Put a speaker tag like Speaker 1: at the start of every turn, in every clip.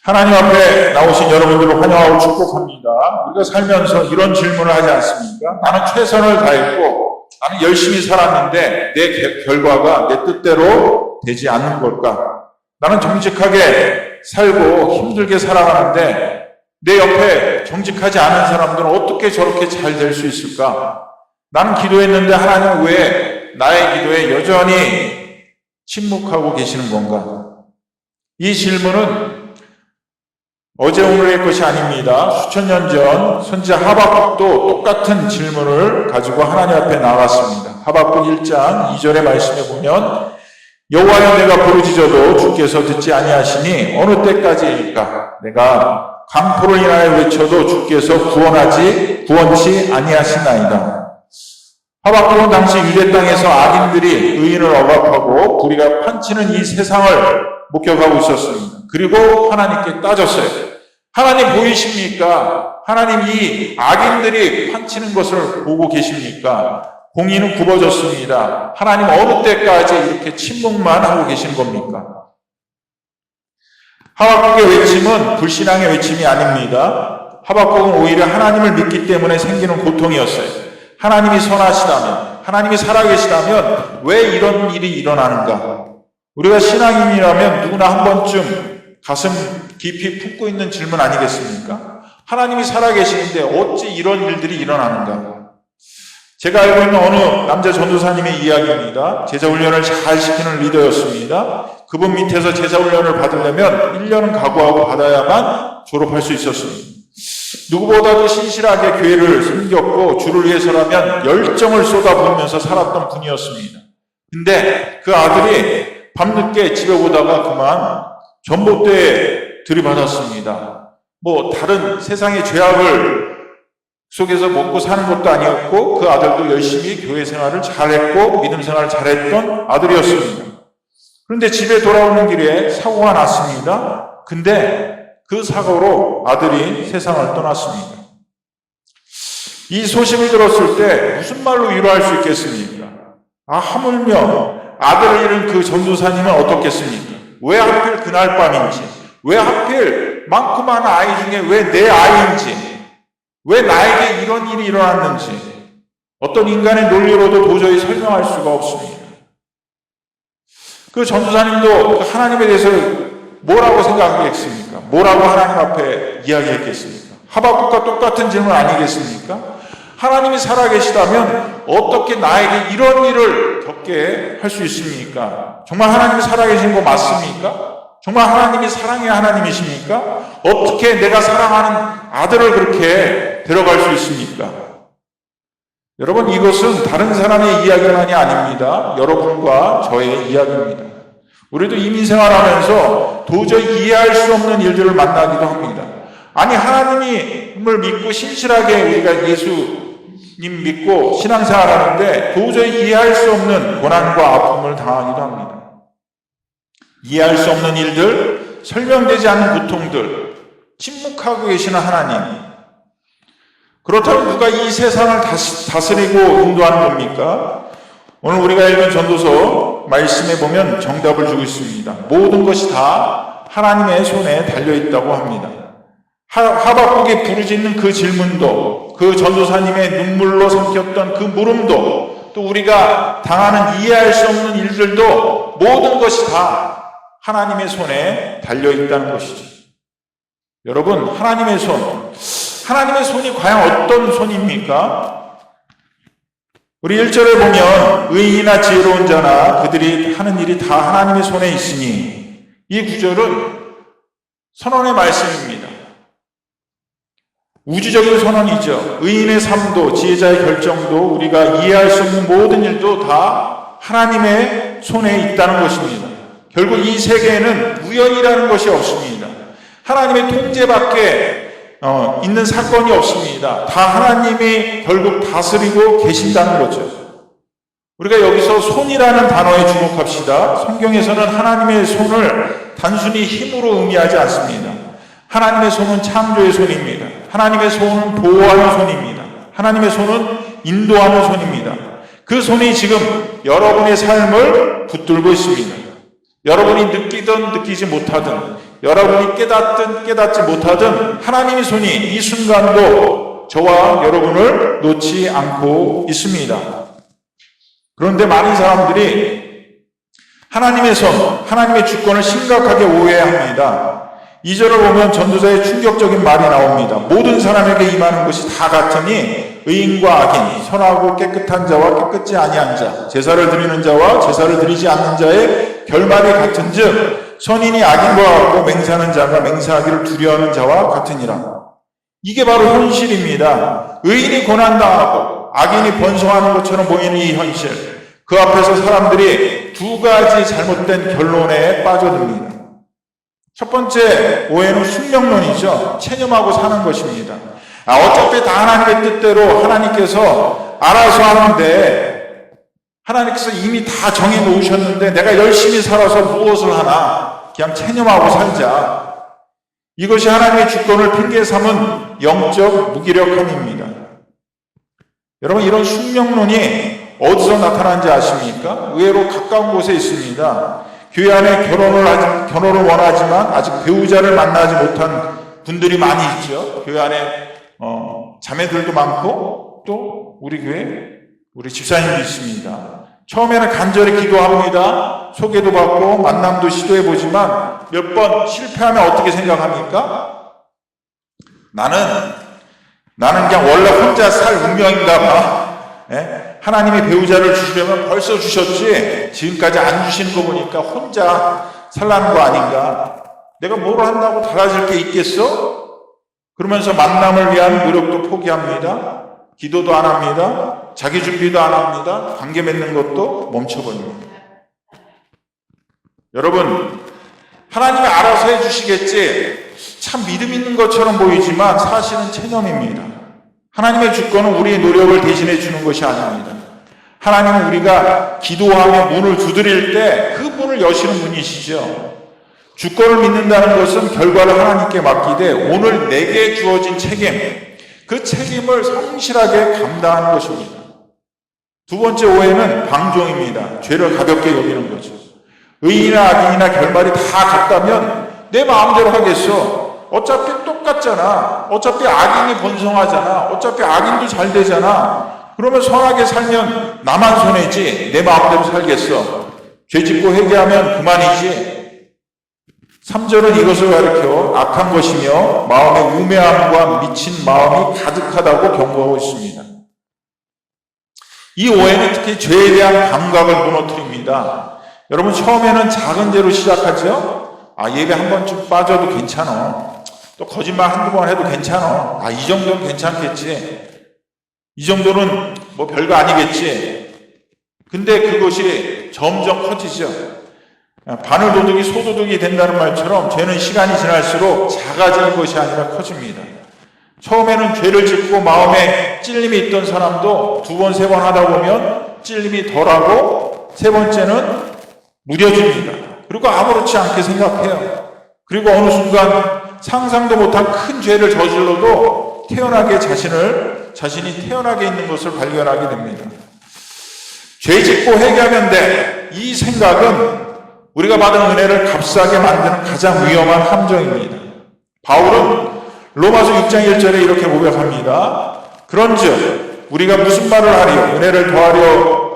Speaker 1: 하나님 앞에 나오신 여러분들을 환영하고 축복합니다. 우리가 살면서 이런 질문을 하지 않습니까? 나는 최선을 다했고 나는 열심히 살았는데 내 결과가 내 뜻대로 되지 않는 걸까? 나는 정직하게 살고 힘들게 살아가는데 내 옆에 정직하지 않은 사람들은 어떻게 저렇게 잘 될 수 있을까? 나는 기도했는데 하나님 왜 나의 기도에 여전히 침묵하고 계시는 건가? 이 질문은 어제 오늘의 것이 아닙니다. 수천 년 전 선지자 하박국도 똑같은 질문을 가지고 하나님 앞에 나갔습니다. 하박국 1장 2절의 말씀에 보면 여호와여 내가 부르짖어도 주께서 듣지 아니하시니 어느 때까지일까? 내가 강포를 인하여 외쳐도 주께서 구원치 아니하시나이다. 하박국은 당시 유대 땅에서 악인들이 의인을 억압하고 불의가 판치는 이 세상을 목격하고 있었습니다. 그리고 하나님께 따졌어요. 하나님 보이십니까? 하나님 이 악인들이 판치는 것을 보고 계십니까? 공의는 굽어졌습니다. 하나님 어느 때까지 이렇게 침묵만 하고 계신 겁니까? 하박국의 외침은 불신앙의 외침이 아닙니다. 하박국은 오히려 하나님을 믿기 때문에 생기는 고통이었어요. 하나님이 선하시다면, 하나님이 살아계시다면 왜 이런 일이 일어나는가? 우리가 신앙인이라면 누구나 한 번쯤 가슴 깊이 품고 있는 질문 아니겠습니까? 하나님이 살아계시는데 어찌 이런 일들이 일어나는가? 제가 알고 있는 어느 남자 전도사님의 이야기입니다. 제자훈련을 잘 시키는 리더였습니다. 그분 밑에서 제자훈련을 받으려면 1년은 각오하고 받아야만 졸업할 수 있었습니다. 누구보다도 신실하게 교회를 섬겼고 주를 위해서라면 열정을 쏟아부으면서 살았던 분이었습니다. 근데 그 아들이 밤늦게 집에 오다가 그만 전봇대에 들이받았습니다. 다른 세상의 죄악을 속에서 먹고 사는 것도 아니었고 그 아들도 열심히 교회 생활을 잘했고 믿음 생활을 잘했던 아들이었습니다. 그런데 집에 돌아오는 길에 사고가 났습니다. 근데 그 사고로 아들이 세상을 떠났습니다. 이 소식을 들었을 때 무슨 말로 위로할 수 있겠습니까? 하물며 아들을 잃은 그 전도사님은 어떻겠습니까? 왜 하필 그날 밤인지, 왜 하필 많고 많은 아이 중에 왜 내 아이인지, 왜 나에게 이런 일이 일어났는지 어떤 인간의 논리로도 도저히 설명할 수가 없습니다. 그 전도사님도 하나님에 대해서 뭐라고 생각하겠습니까? 뭐라고 하나님 앞에 이야기했겠습니까? 하박국과 똑같은 질문 아니겠습니까? 하나님이 살아계시다면 어떻게 나에게 이런 일을 겪게 할 수 있습니까? 정말 하나님이 살아계신 거 맞습니까? 정말 하나님이 사랑의 하나님이십니까? 어떻게 내가 사랑하는 아들을 그렇게 데려갈 수 있습니까? 여러분, 이것은 다른 사람의 이야기만이 아닙니다. 여러분과 저의 이야기입니다. 우리도 이민생활하면서 도저히 이해할 수 없는 일들을 만나기도 합니다. 아니, 하나님을 믿고 신실하게 우리가 예수님 믿고 신앙생활하는데 도저히 이해할 수 없는 고난과 아픔을 당하기도 합니다. 이해할 수 없는 일들, 설명되지 않는 고통들, 침묵하고 계시는 하나님. 그렇다면 누가 이 세상을 다스리고 인도하는 겁니까? 오늘 우리가 읽은 전도서 말씀에 보면 정답을 주고 있습니다. 모든 것이 다 하나님의 손에 달려있다고 합니다. 하박국이 부르짖는 그 질문도, 그 전도사님의 눈물로 삼켰던 그 물음도, 또 우리가 당하는 이해할 수 없는 일들도 모든 것이 다 하나님의 손에 달려있다는 것이죠. 여러분, 하나님의 손이 과연 어떤 손입니까? 우리 1절에 보면 의인이나 지혜로운 자나 그들이 하는 일이 다 하나님의 손에 있으니, 이 구절은 선언의 말씀입니다. 우주적인 선언이죠. 의인의 삶도 지혜자의 결정도 우리가 이해할 수 없는 모든 일도 다 하나님의 손에 있다는 것입니다. 결국 이 세계에는 우연이라는 것이 없습니다. 하나님의 통제 밖에 있는 사건이 없습니다. 다 하나님이 결국 다스리고 계신다는 거죠. 우리가 여기서 손이라는 단어에 주목합시다. 성경에서는 하나님의 손을 단순히 힘으로 의미하지 않습니다. 하나님의 손은 창조의 손입니다. 하나님의 손은 보호하는 손입니다. 하나님의 손은 인도하는 손입니다. 그 손이 지금 여러분의 삶을 붙들고 있습니다. 여러분이 느끼든 느끼지 못하든 여러분이 깨닫든 깨닫지 못하든 하나님의 손이 이 순간도 저와 여러분을 놓지 않고 있습니다. 그런데 많은 사람들이 하나님의 손, 하나님의 주권을 심각하게 오해합니다. 2절을 보면 전도자의 충격적인 말이 나옵니다. 모든 사람에게 임하는 것이 다 같으니 의인과 악인, 선하고 깨끗한 자와 깨끗지 아니한 자, 제사를 드리는 자와 제사를 드리지 않는 자의 결말이 같은즉 선인이 악인과 같고 맹세하는 자가 맹세하기를 두려워하는 자와 같으니라. 이게 바로 현실입니다. 의인이 고난당하고 악인이 번성하는 것처럼 보이는 이 현실, 그 앞에서 사람들이 두 가지 잘못된 결론에 빠져듭니다. 첫 번째 오해는 숙명론이죠. 체념하고 사는 것입니다. 어차피 다 하나님의 뜻대로 하나님께서 알아서 하는데, 하나님께서 이미 다 정해 놓으셨는데 내가 열심히 살아서 무엇을 하나 그냥 체념하고 살자. 이것이 하나님의 주권을 핑계 삼은 영적 무기력함입니다. 여러분, 이런 숙명론이 어디서 나타나는지 아십니까? 의외로 가까운 곳에 있습니다. 교회 안에 결혼을 원하지만 아직 배우자를 만나지 못한 분들이 많이 있죠. 교회 안에 자매들도 많고 또 우리 교회 우리 집사님도 있습니다. 처음에는 간절히 기도합니다. 소개도 받고 만남도 시도해보지만 몇 번 실패하면 어떻게 생각합니까? 나는 그냥 원래 혼자 살 운명인가 봐. 하나님이 배우자를 주시려면 벌써 주셨지 지금까지 안 주시는 거 보니까 혼자 살라는 거 아닌가? 내가 뭘 한다고 달라질 게 있겠어? 그러면서 만남을 위한 노력도 포기합니다. 기도도 안 합니다. 자기 준비도 안 합니다. 관계 맺는 것도 멈춰버립니다. 여러분, 하나님이 알아서 해주시겠지 참 믿음 있는 것처럼 보이지만 사실은 체념입니다. 하나님의 주권은 우리의 노력을 대신해 주는 것이 아닙니다. 하나님은 우리가 기도하며 문을 두드릴 때 그 문을 여시는 분이시죠. 주권을 믿는다는 것은 결과를 하나님께 맡기되 오늘 내게 주어진 책임, 그 책임을 성실하게 감당하는 것입니다. 두 번째 오해는 방종입니다. 죄를 가볍게 여기는 거죠. 의인이나 악인이나 결말이 다 같다면 내 마음대로 하겠어. 어차피 똑같잖아. 어차피 악인이 번성하잖아. 어차피 악인도 잘 되잖아. 그러면 선하게 살면 나만 손해지. 내 마음대로 살겠어. 죄 짓고 회개하면 그만이지. 3절은 이것을 가르쳐 악한 것이며 마음의 우매함과 미친 마음이 가득하다고 경고하고 있습니다. 이 오해는 특히 죄에 대한 감각을 무너뜨립니다. 여러분, 처음에는 작은 죄로 시작하죠. 예배 한 번쯤 빠져도 괜찮아. 또 거짓말 한두 번 해도 괜찮아. 이 정도는 괜찮겠지. 이 정도는 뭐 별거 아니겠지. 근데 그것이 점점 커지죠. 바늘도둑이 소도둑이 된다는 말처럼 죄는 시간이 지날수록 작아지는 것이 아니라 커집니다. 처음에는 죄를 짓고 마음에 찔림이 있던 사람도 두 번, 세 번 하다 보면 찔림이 덜하고 세 번째는 무뎌집니다. 그리고 아무렇지 않게 생각해요. 그리고 어느 순간 상상도 못한 큰 죄를 저질러도 자신이 태어나게 있는 것을 발견하게 됩니다. 죄 짓고 회개하면 돼. 이 생각은 우리가 받은 은혜를 값싸게 만드는 가장 위험한 함정입니다. 바울은 로마서 6장 1절에 이렇게 고백합니다. 그런즉 우리가 무슨 말을 하리요? 은혜를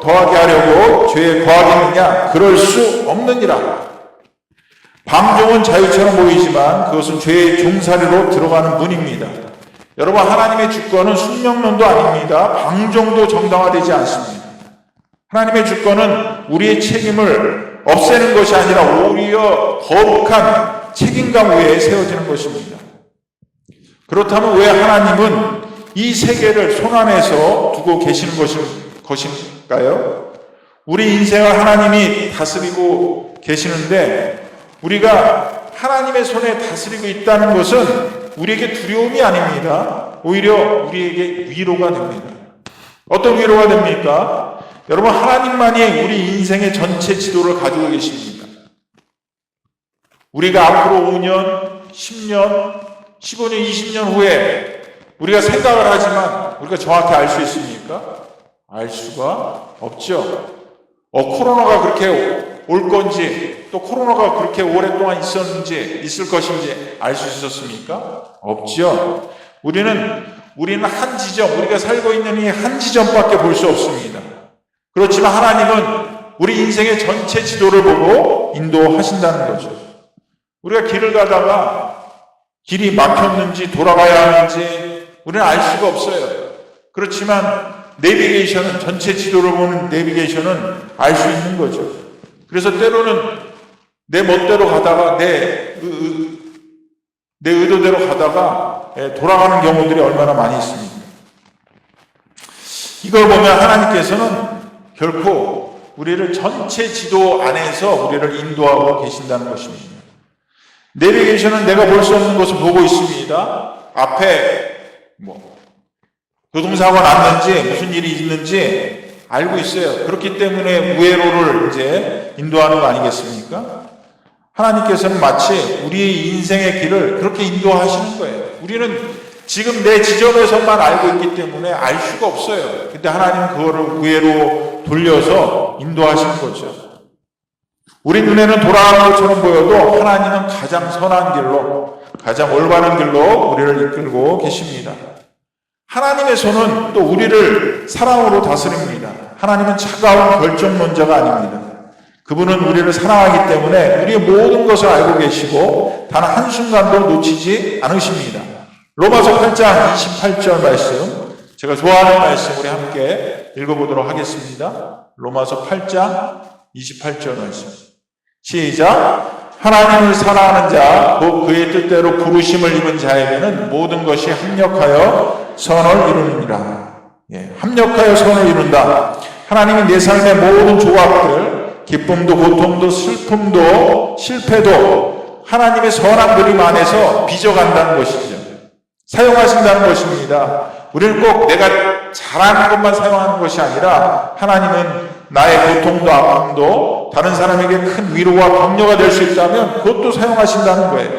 Speaker 1: 더하게 하려고 죄에 거하겠느냐? 그럴 수 없느니라. 방종은 자유처럼 보이지만 그것은 죄의 종살이로 들어가는 문입니다. 여러분, 하나님의 주권은 숙명론도 아닙니다. 방종도 정당화되지 않습니다. 하나님의 주권은 우리의 책임을 없애는 것이 아니라 오히려 거룩한 책임감 위에 세워지는 것입니다. 그렇다면 왜 하나님은 이 세계를 손안에서 두고 계시는 것일까요? 우리 인생을 하나님이 다스리고 계시는데 우리가 하나님의 손에 다스리고 있다는 것은 우리에게 두려움이 아닙니다. 오히려 우리에게 위로가 됩니다. 어떤 위로가 됩니까? 여러분, 하나님만이 우리 인생의 전체 지도를 가지고 계십니다. 우리가 앞으로 5년, 10년, 15년, 20년 후에 우리가 생각을 하지만 우리가 정확히 알 수 있습니까? 알 수가 없죠. 코로나가 그렇게 올 건지 또 코로나가 그렇게 오랫동안 있었는지 있을 것인지 알 수 있었습니까? 없죠. 우리는 한 지점, 우리가 살고 있는 이 한 지점밖에 볼 수 없습니다. 그렇지만 하나님은 우리 인생의 전체 지도를 보고 인도하신다는 거죠. 우리가 길을 가다가 길이 막혔는지 돌아가야 하는지 우리는 알 수가 없어요. 그렇지만 내비게이션은, 전체 지도를 보는 내비게이션은 알 수 있는 거죠. 그래서 때로는 내 멋대로 가다가 내 의도대로 가다가 돌아가는 경우들이 얼마나 많이 있습니까? 이걸 보면 하나님께서는 결코 우리를 전체 지도 안에서 우리를 인도하고 계신다는 것입니다. 내비게이션은 내가 볼 수 없는 것을 보고 있습니다. 앞에 교통사고가 났는지 무슨 일이 있는지 알고 있어요. 그렇기 때문에 우회로를 이제 인도하는 거 아니겠습니까? 하나님께서는 마치 우리의 인생의 길을 그렇게 인도하시는 거예요. 우리는 지금 내 지점에서만 알고 있기 때문에 알 수가 없어요. 근데 하나님은 그거를 우회로 돌려서 인도하시는 거죠. 우리 눈에는 돌아가는 것처럼 보여도 하나님은 가장 선한 길로, 가장 올바른 길로 우리를 이끌고 계십니다. 하나님의 손은 또 우리를 사랑으로 다스립니다. 하나님은 차가운 결정론자가 아닙니다. 그분은 우리를 사랑하기 때문에 우리의 모든 것을 알고 계시고 단 한순간도 놓치지 않으십니다. 로마서 8장 28절 말씀, 제가 좋아하는 말씀 우리 함께 읽어보도록 하겠습니다. 로마서 8장 28절 말씀. 시작. 하나님을 사랑하는 자, 곧 그의 뜻대로 부르심을 입은 자에게는 모든 것이 합력하여 선을 이루느니라. 합력하여 선을 이룬다. 하나님이 내 삶의 모든 조각들, 기쁨도 고통도 슬픔도 실패도 하나님의 선한 그림 안에서 빚어간다는 것이죠. 사용하신다는 것입니다. 우리는 꼭 내가 잘하는 것만 사용하는 것이 아니라 하나님은 나의 고통도 아픔도 다른 사람에게 큰 위로와 격려가 될 수 있다면 그것도 사용하신다는 거예요.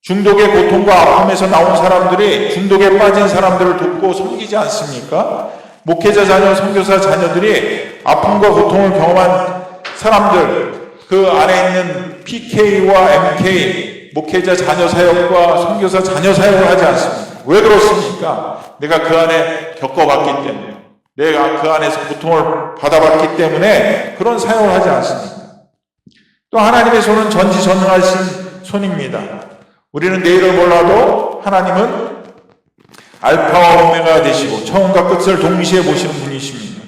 Speaker 1: 중독의 고통과 아픔에서 나온 사람들이 중독에 빠진 사람들을 돕고 섬기지 않습니까? 목회자 자녀, 선교사 자녀들이 아픔과 고통을 경험한 사람들, 그 안에 있는 PK와 MK, 목회자 자녀 사역과 선교사 자녀 사역을 하지 않습니다. 왜 그렇습니까? 내가 그 안에 겪어봤기 때문에, 내가 그 안에서 고통을 받아봤기 때문에 그런 사역을 하지 않습니다. 또 하나님의 손은 전지전능하신 손입니다. 우리는 내일을 몰라도 하나님은 알파와 오메가 되시고 처음과 끝을 동시에 보시는 분이십니다.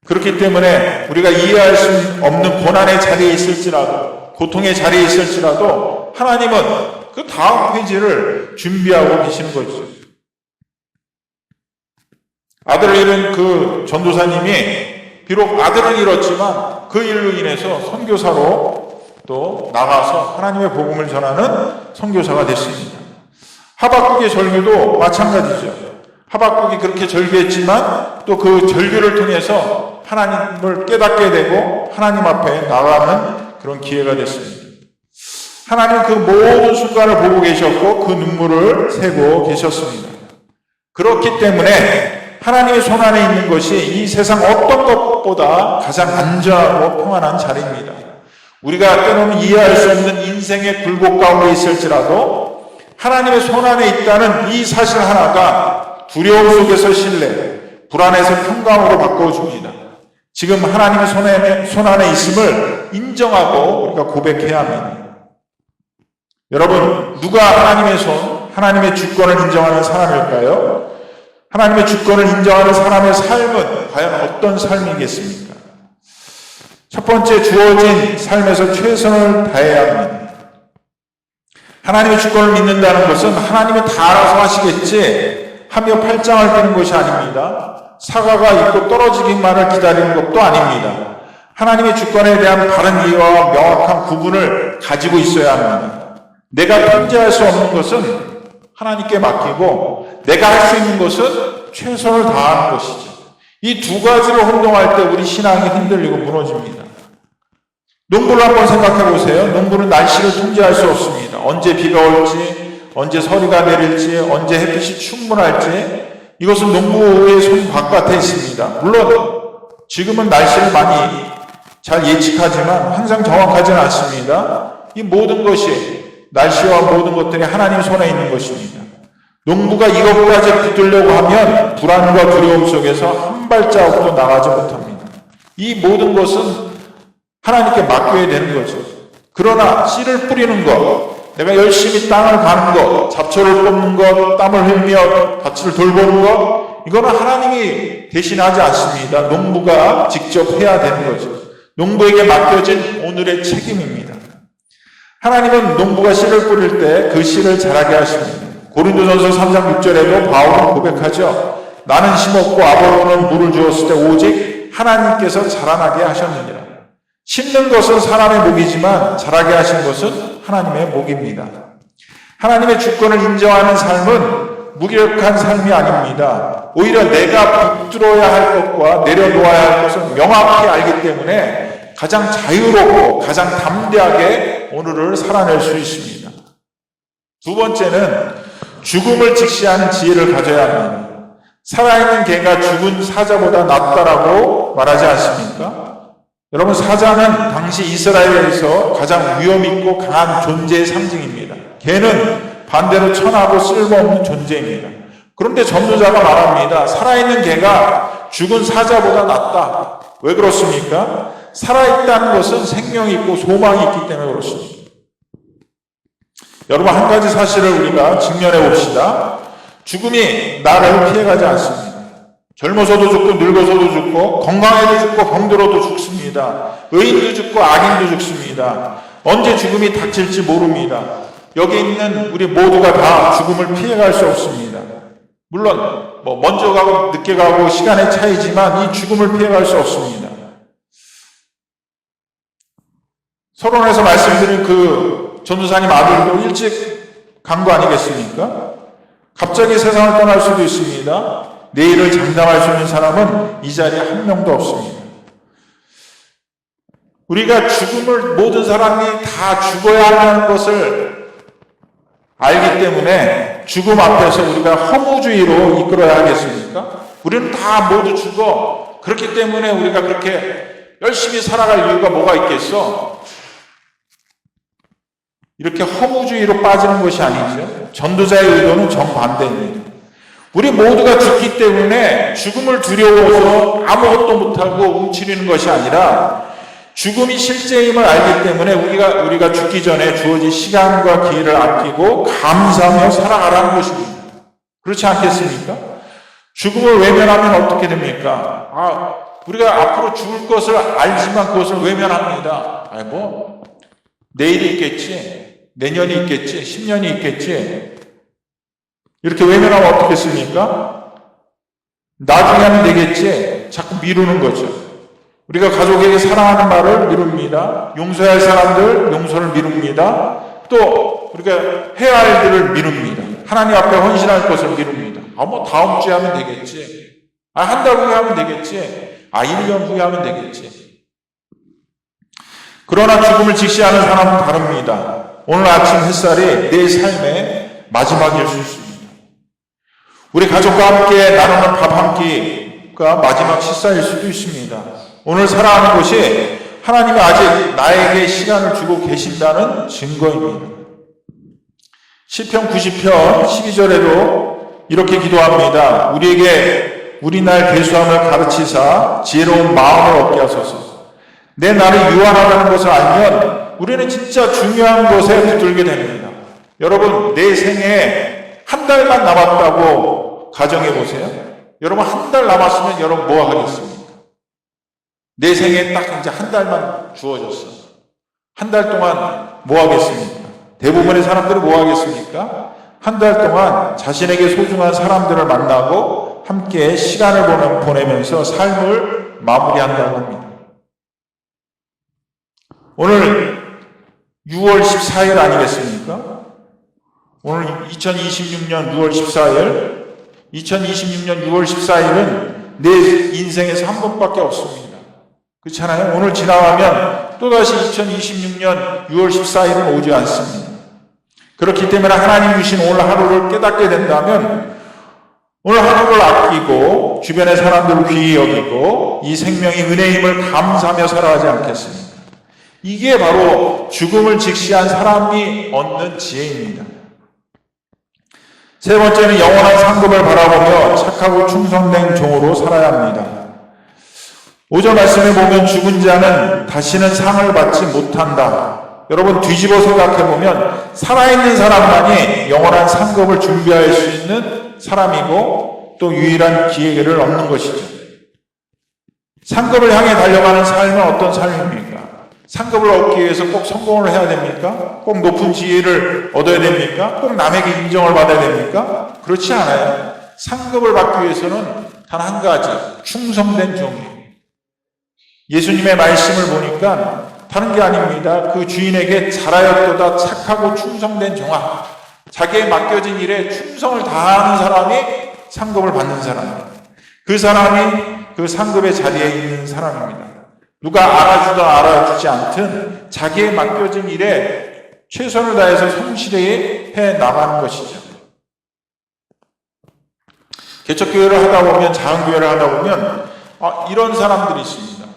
Speaker 1: 그렇기 때문에 우리가 이해할 수 없는 고난의 자리에 있을지라도, 고통의 자리에 있을지라도 하나님은 그 다음 페이지를 준비하고 계시는 거죠. 아들을 잃은 그 전도사님이 비록 아들은 잃었지만 그 일로 인해서 선교사로 또 나가서 하나님의 복음을 전하는 선교사가 됐습니다. 하박국의 절규도 마찬가지죠. 하박국이 그렇게 절규했지만 또 그 절규를 통해서 하나님을 깨닫게 되고 하나님 앞에 나가는 그런 기회가 됐습니다. 하나님은 그 모든 순간을 보고 계셨고 그 눈물을 세고 계셨습니다. 그렇기 때문에 하나님의 손 안에 있는 것이 이 세상 어떤 것보다 가장 안전하고 평안한 자리입니다. 우리가 때로는 이해할 수 없는 인생의 굴곡 가운데 있을지라도 하나님의 손 안에 있다는 이 사실 하나가 두려움 속에서 신뢰, 불안에서 평강으로 바꿔줍니다. 지금 하나님의 손 안에 있음을 인정하고 우리가 고백해야 합니다. 여러분, 누가 하나님의 손, 하나님의 주권을 인정하는 사람일까요? 하나님의 주권을 인정하는 사람의 삶은 과연 어떤 삶이겠습니까? 첫 번째, 주어진 삶에서 최선을 다해야 합니다. 하나님의 주권을 믿는다는 것은 하나님은 다 알아서 하시겠지 하며 팔짱을 끼는 것이 아닙니다. 사과가 있고 떨어지기만을 기다리는 것도 아닙니다. 하나님의 주권에 대한 바른 이해와 명확한 구분을 가지고 있어야 합니다. 내가 통제할 수 없는 것은 하나님께 맡기고 내가 할 수 있는 것은 최선을 다하는 것이죠. 이 두 가지로 혼동할 때 우리 신앙이 흔들리고 무너집니다. 농부를 한번 생각해 보세요. 농부는 날씨를 통제할 수 없습니다. 언제 비가 올지, 언제 서리가 내릴지, 언제 햇빛이 충분할지 이것은 농부의 손 바깥에 있습니다. 물론 지금은 날씨를 많이 잘 예측하지만 항상 정확하지는 않습니다. 이 모든 것이, 날씨와 모든 것들이 하나님 손에 있는 것입니다. 농부가 이것까지 붙들려고 하면 불안과 두려움 속에서 한 발자국도 나가지 못합니다. 이 모든 것은 하나님께 맡겨야 되는 거죠. 그러나 씨를 뿌리는 것, 내가 열심히 땅을 가는 것, 잡초를 뽑는 것, 땀을 흘리며 밭을 돌보는 것, 이거는 하나님이 대신하지 않습니다. 농부가 직접 해야 되는 거죠. 농부에게 맡겨진 오늘의 책임입니다. 하나님은 농부가 씨를 뿌릴 때 그 씨를 자라게 하십니다. 고린도전서 3장 6절에도 바울은 고백하죠. 나는 심었고 아볼로는 물을 주었을 때 오직 하나님께서 자라나게 하셨느니라. 심는 것은 사람의 목이지만 자라게 하신 것은 하나님의 목입니다. 하나님의 주권을 인정하는 삶은 무기력한 삶이 아닙니다. 오히려 내가 붙들어야 할 것과 내려놓아야 할 것을 명확히 알기 때문에 가장 자유롭고 가장 담대하게 오늘을 살아낼 수 있습니다. 두 번째는 죽음을 직시하는 지혜를 가져야 합니다. 살아있는 개가 죽은 사자보다 낫다라고 말하지 않습니까? 여러분, 사자는 당시 이스라엘에서 가장 위험있고 강한 존재의 상징입니다. 개는 반대로 천하고 쓸모없는 존재입니다. 그런데 전도자가 말합니다. 살아있는 개가 죽은 사자보다 낫다. 왜 그렇습니까? 살아있다는 것은 생명이 있고 소망이 있기 때문에 그렇습니다. 여러분, 한 가지 사실을 우리가 직면해 봅시다. 죽음이 나를 피해가지 않습니다. 젊어서도 죽고 늙어서도 죽고 건강해도 죽고 병들어도 죽습니다. 의인도 죽고 악인도 죽습니다. 언제 죽음이 닥칠지 모릅니다. 여기 있는 우리 모두가 다 죽음을 피해갈 수 없습니다. 물론 먼저 가고 늦게 가고 시간의 차이지만 이 죽음을 피해갈 수 없습니다. 서론에서 말씀드린 그 전도사님 아들도 일찍 간 거 아니겠습니까? 갑자기 세상을 떠날 수도 있습니다. 내일을 장담할 수 있는 사람은 이 자리에 한 명도 없습니다. 우리가 죽음을 모든 사람이 다 죽어야 한다는 것을 알기 때문에 죽음 앞에서 우리가 허무주의로 이끌어야 하겠습니까? 우리는 다 모두 죽어. 그렇기 때문에 우리가 그렇게 열심히 살아갈 이유가 뭐가 있겠어? 이렇게 허무주의로 빠지는 것이 아니죠. 전도자의 의도는 정반대입니다. 우리 모두가 죽기 때문에 죽음을 두려워서 아무것도 못하고 움츠리는 것이 아니라 죽음이 실제임을 알기 때문에 우리가 죽기 전에 주어진 시간과 기회를 아끼고 감사하며 살아가라는 것입니다. 그렇지 않겠습니까? 죽음을 외면하면 어떻게 됩니까? 우리가 앞으로 죽을 것을 알지만 그것을 외면합니다. 내일이 있겠지, 내년이 있겠지, 10년이 있겠지. 이렇게 외면하면 어떻겠습니까? 나중에 하면 되겠지. 자꾸 미루는 거죠. 우리가 가족에게 사랑하는 말을 미룹니다. 용서해야 할 사람들 용서를 미룹니다. 또 우리가 해야 할 일들을 미룹니다. 하나님 앞에 헌신할 것을 미룹니다. 다음 주에 하면 되겠지. 한 달 후에 하면 되겠지. 1년 후에 하면 되겠지. 그러나 죽음을 직시하는 사람은 다릅니다. 오늘 아침 햇살이 내 삶의 마지막일 수 있습니다. 우리 가족과 함께 나누는 밥 한 끼가 마지막 식사일 수도 있습니다. 오늘 살아가는 것이 하나님이 아직 나에게 시간을 주고 계신다는 증거입니다. 시편 90편 12절에도 이렇게 기도합니다. 우리에게 우리 날 계수함을 가르치사 지혜로운 마음을 얻게 하소서. 내 날이 유한하다는 것을 알면 우리는 진짜 중요한 것에 붙들게 됩니다. 여러분, 내 생에 한 달만 남았다고 가정해 보세요. 여러분, 한 달 남았으면 여러분 뭐 하겠습니까? 내 생에 딱 이제 한 달만 주어졌어. 한 달 동안 뭐 하겠습니까? 대부분의 사람들은 뭐 하겠습니까? 한 달 동안 자신에게 소중한 사람들을 만나고 함께 시간을 보내면서 삶을 마무리한다고 합니다. 오늘 6월 14일 아니겠습니까? 오늘 2026년 6월 14일, 2026년 6월 14일은 내 인생에서 한 번밖에 없습니다. 그렇잖아요? 오늘 지나가면 또다시 2026년 6월 14일은 오지 않습니다. 그렇기 때문에 하나님 주신 오늘 하루를 깨닫게 된다면 오늘 하루를 아끼고 주변의 사람들을 귀히 여기고 이 생명이 은혜임을 감사하며 살아가지 않겠습니까? 이게 바로 죽음을 직시한 사람이 얻는 지혜입니다. 세 번째는 영원한 상급을 바라보며 착하고 충성된 종으로 살아야 합니다. 5절 말씀에 보면 죽은 자는 다시는 상을 받지 못한다. 여러분 뒤집어 생각해보면 살아있는 사람만이 영원한 상급을 준비할 수 있는 사람이고 또 유일한 기회를 얻는 것이죠. 상급을 향해 달려가는 삶은 어떤 삶입니까? 상급을 얻기 위해서 꼭 성공을 해야 됩니까? 꼭 높은 지위를 얻어야 됩니까? 꼭 남에게 인정을 받아야 됩니까? 그렇지 않아요. 상급을 받기 위해서는 단 한 가지, 충성된 종이에요. 예수님의 말씀을 보니까 다른 게 아닙니다. 그 주인에게 잘하였도다 착하고 충성된 종아. 자기에 맡겨진 일에 충성을 다하는 사람이 상급을 받는 사람입니다. 그 사람이 그 상급의 자리에 있는 사람입니다. 누가 알아주든 알아주지 않든 자기에 맡겨진 일에 최선을 다해서 성실히 해 나가는 것이죠. 개척교회를 하다 보면, 자은교회를 하다 보면 이런 사람들이 있습니다.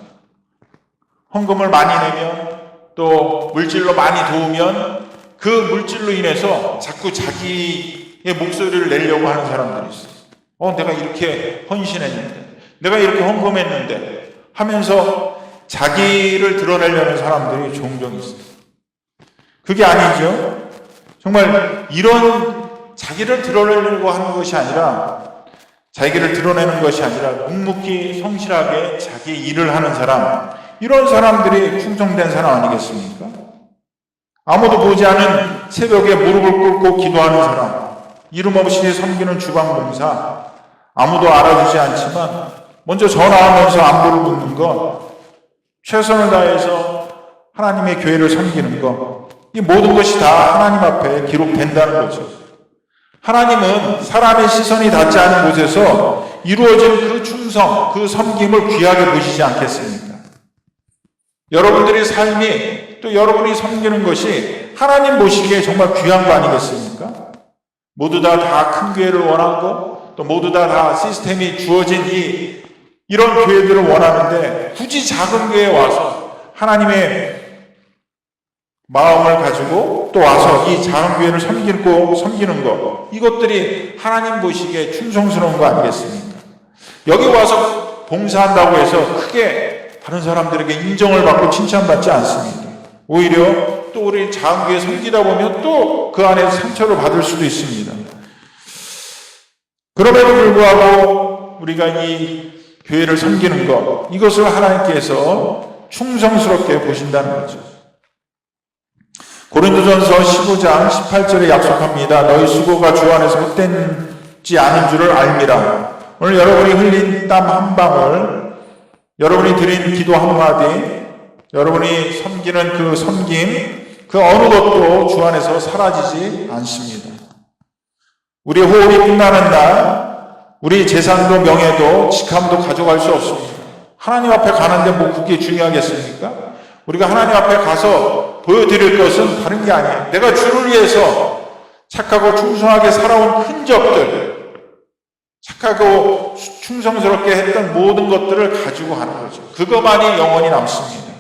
Speaker 1: 헌금을 많이 내면 또 물질로 많이 도우면 그 물질로 인해서 자꾸 자기의 목소리를 내려고 하는 사람들이 있어요. 내가 이렇게 헌신했는데, 내가 이렇게 헌금했는데 하면서 자기를 드러내려는 사람들이 종종 있어요. 그게 아니죠. 정말 이런 자기를 드러내려고 하는 것이 아니라, 자기를 드러내는 것이 아니라 묵묵히 성실하게 자기 일을 하는 사람, 이런 사람들이 충성된 사람 아니겠습니까? 아무도 보지 않은 새벽에 무릎을 꿇고 기도하는 사람, 이름 없이 섬기는 주방봉사, 아무도 알아주지 않지만 먼저 전화하면서 안부를 묻는 것, 최선을 다해서 하나님의 교회를 섬기는 것, 이 모든 것이 다 하나님 앞에 기록된다는 거죠. 하나님은 사람의 시선이 닿지 않은 곳에서 이루어진 그 충성, 그 섬김을 귀하게 보시지 않겠습니까? 여러분들의 삶이, 또 여러분이 섬기는 것이 하나님 보시기에 정말 귀한 거 아니겠습니까? 모두 다 큰 교회를 원하고 또 모두 다 시스템이 주어진 이런 교회들을 원하는데, 굳이 작은 교회에 와서 하나님의 마음을 가지고 또 와서 이 작은 교회를 섬기는 것, 이것들이 하나님 보시기에 충성스러운 거 아니겠습니까? 여기 와서 봉사한다고 해서 크게 다른 사람들에게 인정을 받고 칭찬받지 않습니다. 오히려 또 우리 작은 교회 섬기다 보면 또 그 안에 상처를 받을 수도 있습니다. 그럼에도 불구하고 우리가 이 교회를 섬기는 것, 이것을 하나님께서 충성스럽게 보신다는 거죠. 고린도전서 15장 18절에 약속합니다. 너희 수고가 주 안에서 헛되지 않은 줄을 알미라. 오늘 여러분이 흘린 땀 한 방울, 여러분이 드린 기도 한마디, 여러분이 섬기는 그 섬김, 그 어느 것도 주 안에서 사라지지 않습니다. 우리 호흡이 끝나는 날, 우리 재산도 명예도 직함도 가져갈 수 없습니다. 하나님 앞에 가는데 뭐 그게 중요하겠습니까? 우리가 하나님 앞에 가서 보여드릴 것은 다른 게 아니에요. 내가 주를 위해서 착하고 충성하게 살아온 흔적들, 착하고 충성스럽게 했던 모든 것들을 가지고 가는 거죠. 그것만이 영원히 남습니다.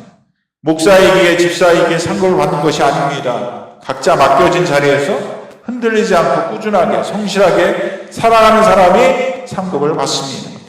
Speaker 1: 목사이기에 집사이기에 상급을 받는 것이 아닙니다. 각자 맡겨진 자리에서 흔들리지 않고 꾸준하게 성실하게 살아가는 사람이 상급을 받습니다.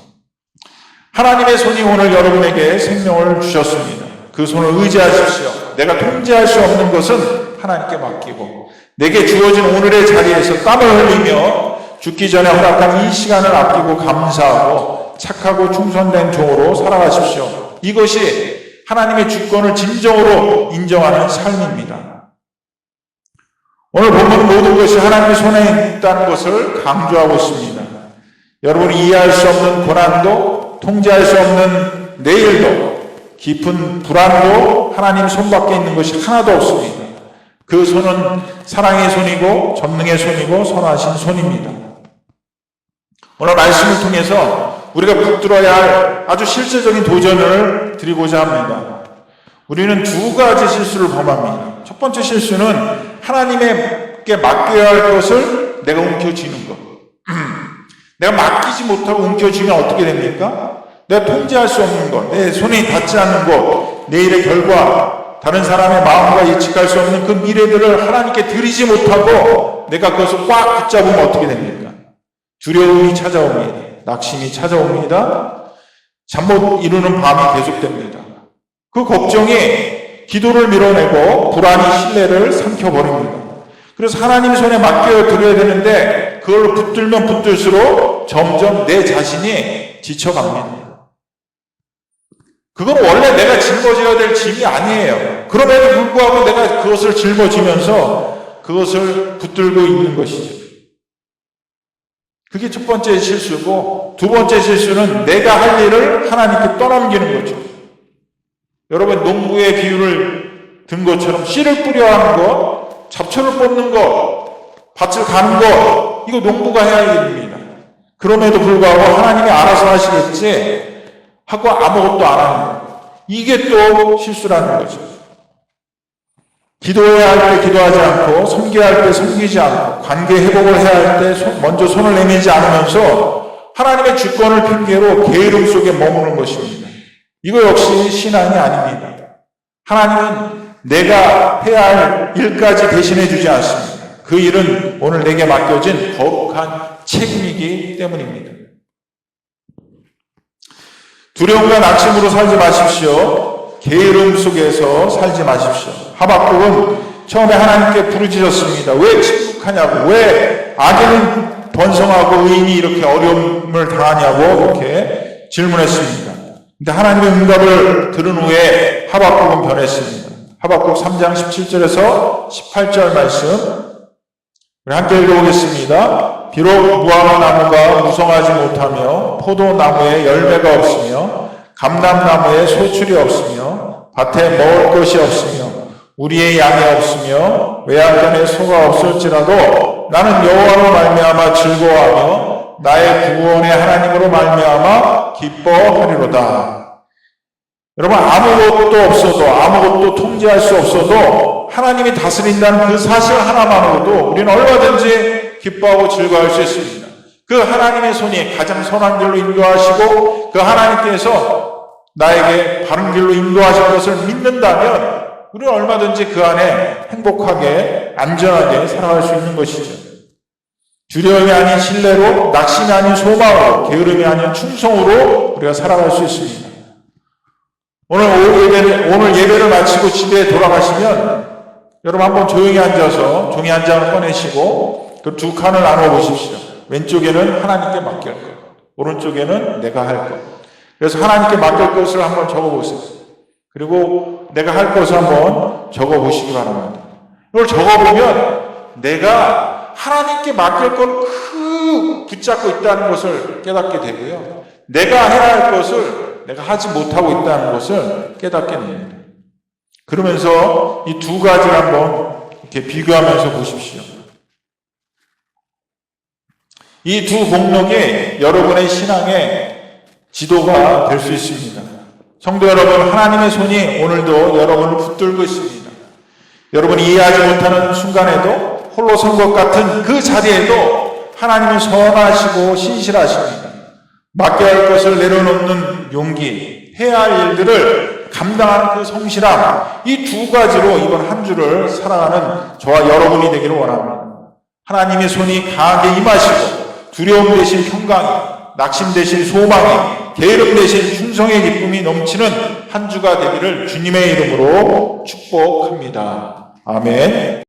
Speaker 1: 하나님의 손이 오늘 여러분에게 생명을 주셨습니다. 그 손을 의지하십시오. 내가 통제할 수 없는 것은 하나님께 맡기고, 내게 주어진 오늘의 자리에서 땀을 흘리며 죽기 전에 허락한 이 시간을 아끼고 감사하고 착하고 충성된 종으로 살아가십시오. 이것이 하나님의 주권을 진정으로 인정하는 삶입니다. 오늘 본문 모든 것이 하나님의 손에 있다는 것을 강조하고 있습니다. 여러분이 이해할 수 없는 고난도, 통제할 수 없는 내일도, 깊은 불안도 하나님 손밖에 있는 것이 하나도 없습니다. 그 손은 사랑의 손이고 전능의 손이고 선하신 손입니다. 오늘 말씀을 통해서 우리가 붙들어야 할 아주 실제적인 도전을 드리고자 합니다. 우리는 두 가지 실수를 범합니다. 첫 번째 실수는 하나님께 맡겨야 할 것을 내가 움켜쥐는 것. 내가 맡기지 못하고 움켜쥐면 어떻게 됩니까? 내가 통제할 수 없는 것, 내 손이 닿지 않는 것, 내 일의 결과, 다른 사람의 마음과 예측할 수 없는 그 미래들을 하나님께 드리지 못하고 내가 그것을 꽉 붙잡으면 어떻게 됩니까? 두려움이 찾아옵니다. 낙심이 찾아옵니다. 잠 못 이루는 밤이 계속됩니다. 그 걱정이 기도를 밀어내고 불안이 신뢰를 삼켜버립니다. 그래서 하나님 손에 맡겨 드려야 되는데 그걸 붙들면 붙들수록 점점 내 자신이 지쳐갑니다. 그건 원래 내가 짊어져야 될 짐이 아니에요. 그럼에도 불구하고 내가 그것을 짊어지면서 그것을 붙들고 있는 것이죠. 그게 첫 번째 실수고, 두 번째 실수는 내가 할 일을 하나님께 떠넘기는 거죠. 여러분, 농부의 비유를 든 것처럼 씨를 뿌려 하는 것, 잡초를 뽑는 것, 밭을 가는 것, 이거 농부가 해야 할 일입니다. 그럼에도 불구하고 하나님이 알아서 하시겠지 하고 아무것도 안 하는 거예요. 이게 또 실수라는 거죠. 기도해야 할 때 기도하지 않고, 섬겨야 할 때 섬기지 않고, 관계 회복을 해야 할 때 먼저 손을 내밀지 않으면서 하나님의 주권을 핑계로 게으름 속에 머무는 것입니다. 이거 역시 신앙이 아닙니다. 하나님은 내가 해야 할 일까지 대신해 주지 않습니다. 그 일은 오늘 내게 맡겨진 거룩한 책임이기 때문입니다. 두려움과 낙심으로 살지 마십시오. 게으름 속에서 살지 마십시오. 하박국은 처음에 하나님께 부르짖었습니다. 왜 침묵하냐고, 왜 악인은 번성하고 의인이 이렇게 어려움을 당하냐고 이렇게 질문했습니다. 근데 하나님의 응답을 들은 후에 하박국은 변했습니다. 하박국 3장 17절에서 18절 말씀 우리 함께 읽어보겠습니다. 비록 무화과 나무가 무성하지 못하며 포도나무에 열매가 없으며 감람나무에 소출이 없으며 밭에 먹을 것이 없으며 우리의 양이 없으며 외양간에 소가 없을지라도 나는 여호와로 말미암아 즐거워하며 나의 구원의 하나님으로 말미암아 기뻐하리로다. 여러분, 아무것도 없어도, 아무것도 통제할 수 없어도 하나님이 다스린다는 그 사실 하나만으로도 우리는 얼마든지 기뻐하고 즐거워할 수 있습니다. 그 하나님의 손이 가장 선한 길로 인도하시고 그 하나님께서 나에게 바른 길로 인도하실 것을 믿는다면 우리는 얼마든지 그 안에 행복하게 안전하게 살아갈 수 있는 것이죠. 두려움이 아닌 신뢰로, 낙심이 아닌 소망으로, 게으름이 아닌 충성으로 우리가 살아갈 수 있습니다. 오늘 예배를 마치고 집에 돌아가시면 여러분 한번 조용히 앉아서 종이 한 장을 꺼내시고 그 두 칸을 나눠 보십시오. 왼쪽에는 하나님께 맡길 것, 오른쪽에는 내가 할 것. 그래서 하나님께 맡길 것을 한번 적어보세요. 그리고 내가 할 것을 한번 적어보시기 바랍니다. 이걸 적어보면 내가 하나님께 맡길 걸 붙잡고 있다는 것을 깨닫게 되고요. 내가 해야 할 것을 내가 하지 못하고 있다는 것을 깨닫게 됩니다. 그러면서 이 두 가지를 한번 이렇게 비교하면서 보십시오. 이 두 목록이 여러분의 신앙의 지도가 될 수 있습니다. 성도 여러분, 하나님의 손이 오늘도 여러분을 붙들고 있습니다. 여러분이 이해하지 못하는 순간에도 홀로 선 것 같은 그 자리에도 하나님은 선하시고 신실하십니다. 맡겨야 할 것을 내려놓는 용기, 해야 할 일들을 감당하는 그 성실함, 이 두 가지로 이번 한 주를 살아가는 저와 여러분이 되기를 원합니다. 하나님의 손이 강하게 임하시고 두려움 대신 평강이, 낙심 대신 소망이, 게으름 대신 충성의 기쁨이 넘치는 한 주가 되기를 주님의 이름으로 축복합니다. 아멘.